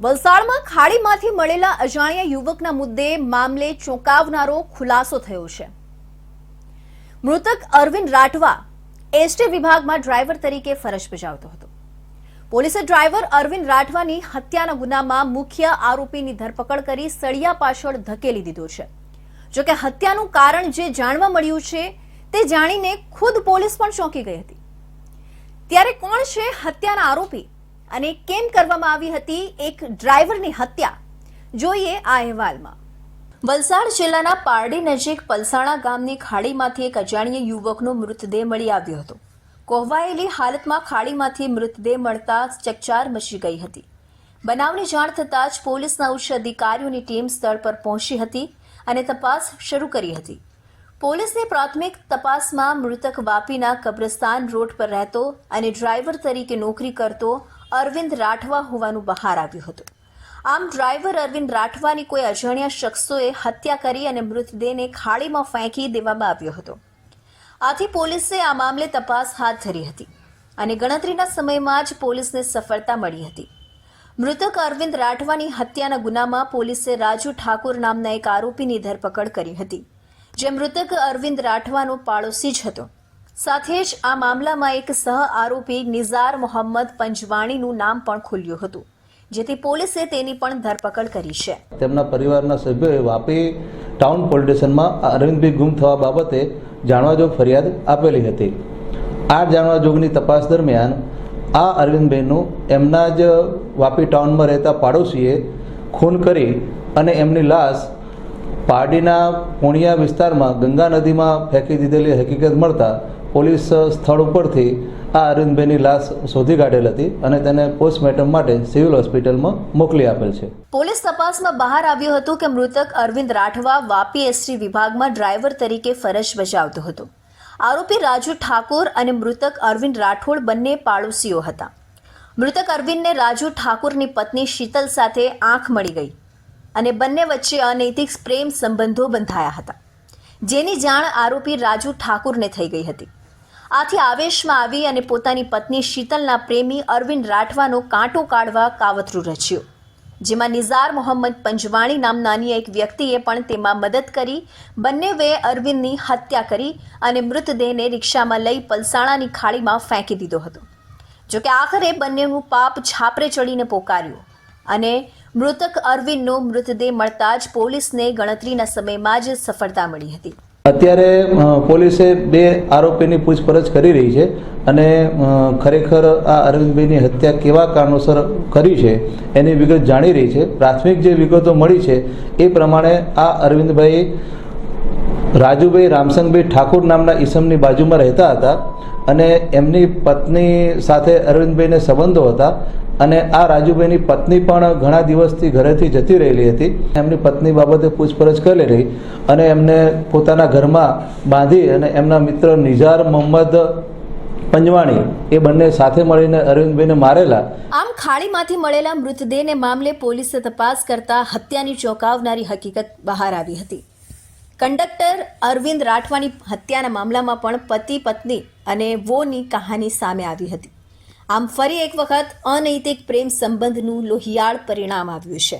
વલસાડમાં ખાડીમાંથી મળેલા અજાણ્યા યુવકના મુદ્દે મામલે ચોંકાવનારો ખુલાસો થયો છે। મૃતક અરવિંદ રાઠવા એસટી વિભાગમાં ડ્રાઈવર તરીકે ફરજ બજાવતો હતો। પોલીસે ડ્રાઈવર અરવિંદ રાઠવાની હત્યાના ગુનામાં મુખ્ય આરોપીની ધરપકડ કરી સળિયા પાછળ ધકેલી દીધો છે। જો કે હત્યાનું કારણ જે જાણવા મળ્યું છે તે જાણીને ખુદ પોલીસ પણ ચોંકી ગઈ હતી। ત્યારે કોણ છે હત્યાના આરોપી અને કેમ કરવામાં આવી હતી એક ડ્રાઈવરની હત્યા, જોઈએ આ અહેવાલમાં। વલસાડ જિલ્લાના પારડી નજીક પલસાણા ગામની ખાડીમાંથી એક અજાણ્યા યુવકનો મૃતદેહ મળી આવ્યો હતો। કોહવાયેલી હાલતમાં ખાડીમાંથી મૃતદેહ મળતા ચકચાર મચી ગઈ હતી। બનાવની જાણ થતાં જ પોલીસના ઉચ્ચ અધિકારીઓની ટીમ સ્થળ પર પહોંચી હતી અને તપાસ શરૂ કરી હતી। પોલીસની પ્રાથમિક તપાસમાં મૃતક વાપીના કબ્રસ્તાન રોડ પર રહેતો અને ડ્રાઈવર તરીકે નોકરી કરતો અરવિંદ રાઠવા હોવાનું બહાર આવ્યું હતું। આમ ડ્રાઈવર અરવિંદ રાઠવાની કોઈ અજાણ્યા શખ્સોએ હત્યા કરી અને મૃતદેહને ખાડીમાં ફેંકી દેવામાં આવ્યો હતો। આથી પોલીસે આ મામલે તપાસ હાથ ધરી હતી અને ગણતરીના સમયમાં જ પોલીસને સફળતા મળી હતી। મૃતક અરવિંદ રાઠવાની હત્યાના ગુનામાં પોલીસે રાજુ ઠાકોર નામના એક આરોપીની ધરપકડ કરી હતી, જે મૃતક અરવિંદ રાઠવાનો પાડોશી જ હતો। સાથે જ આ મામલામાં એક સહ આરોપી નિઝાર મોહમ્મદ પંજવાણીનું નામ પણ ખુલ્યું હતું, જેથી પોલીસે તેની પણ ધરપકડ કરી છે। તેમના પરિવારના સભ્યોએ વાપી ટાઉન પોલીસ સ્ટેશનમાં અરવિંદભાઈ ગુમ થવા બાબતે જાણવાજોગ ફરિયાદ આપેલી હતી। આ જાણવાજોગની તપાસ દરમિયાન આ અરવિંદભાઈનું એમના જ વાપી ટાઉનમાં રહેતા પાડોશીએ ખૂન કરી અને એમની લાશ પારડીના પોણિયા વિસ્તારમાં ગંગા નદીમાં ફેંકી દીધેલી હકીકત મળતા પોલીસ સ્થળ ઉપરથી આ અરવિંદભાઈની લાશ શોધી કાઢેલ હતી અને તેને પોસ્ટમોર્ટમ માટે સિવિલ હોસ્પિટલમાં મોકલી આપેલ છે। પોલીસ તપાસમાં બહાર આવ્યું હતું કે મૃતક અરવિંદ રાઠવા વાપી એસટી વિભાગમાં ડ્રાઈવર તરીકે ફરજ બજાવતો હતો। આરોપી રાજુ ઠાકોર અને મૃતક અરવિંદ રાઠોડ બંને પાડોશીઓ હતા। મૃતક અરવિંદને રાજુ ઠાકોરની પત્ની શીતલ સાથે આંખ મળી ગઈ અને બંને વચ્ચે અનૈતિક પ્રેમ સંબંધો બંધાયા હતા, જેની જાણ આરોપી રાજુ ઠાકોરને થઈ ગઈ હતી। આથી આવેશમાં આવી અને પોતાની પત્ની શીતલના પ્રેમી અરવિંદ રાઠવાનો કાંટો કાઢવા કાવતરું રચ્યું, જેમાં નિઝાર મોહમ્મદ પંજવાણી નામના અન્ય એક વ્યક્તિએ પણ તેમાં મદદ કરી બંનેએ અરવિંદની હત્યા કરી અને મૃતદેહને રિક્ષામાં લઈ પલસાણાની ખાડીમાં ફેંકી દીધો હતો। જોકે આખરે બંનેનું પાપ છાપરે ચડીને પોકાર્યું અને મૃતક અરવિંદનો મૃતદેહ મળતા જ પોલીસને ગણતરીના સમયમાં જ સફળતા મળી હતી। અત્યારે પોલીસે બે આરોપીની પૂછપરછ કરી રહી છે અને ખરેખર આ અરવિંદભાઈની હત્યા કેવા કારણોસર કરી છે એની વિગત જાણી રહી છે। પ્રાથમિક જે વિગતો મળી છે એ પ્રમાણે આ અરવિંદભાઈ રાજુભાઈ રામસંગભાઈ ઠાકોર નામના ઈસમની બાજુમાં રહેતા હતા અને એમની પત્ની સાથે અરવિંદભાઈને સંબંધો હતા અને આ રાજુભાઈની પત્ની પણ ઘણા દિવસથી ઘરેથી જતી રહેલી હતી। એમની પત્ની બાબતે પૂછપરછ કરી રહી અને એમને પોતાના ઘરમાં બાંધી અને એમના મિત્ર નિઝાર મોહમ્મદ પંજવાણી એ બંને સાથે મળીને અરવિંદભાઈને મારેલા। આમ ખાડીમાંથી મળેલા મૃતદેહને મામલે પોલીસે તપાસ કરતા હત્યાની ચોંકાવનારી હકીકત બહાર આવી હતી। કંડક્ટર અરવિંદ રાઠવાની હત્યાના મામલામાં પણ પતિ પત્ની અને વોની કહાની સામે આવી હતી। આમ ફરી એક વખત અનૈતિક પ્રેમ સંબંધનું લોહિયાળ પરિણામ આવ્યું છે।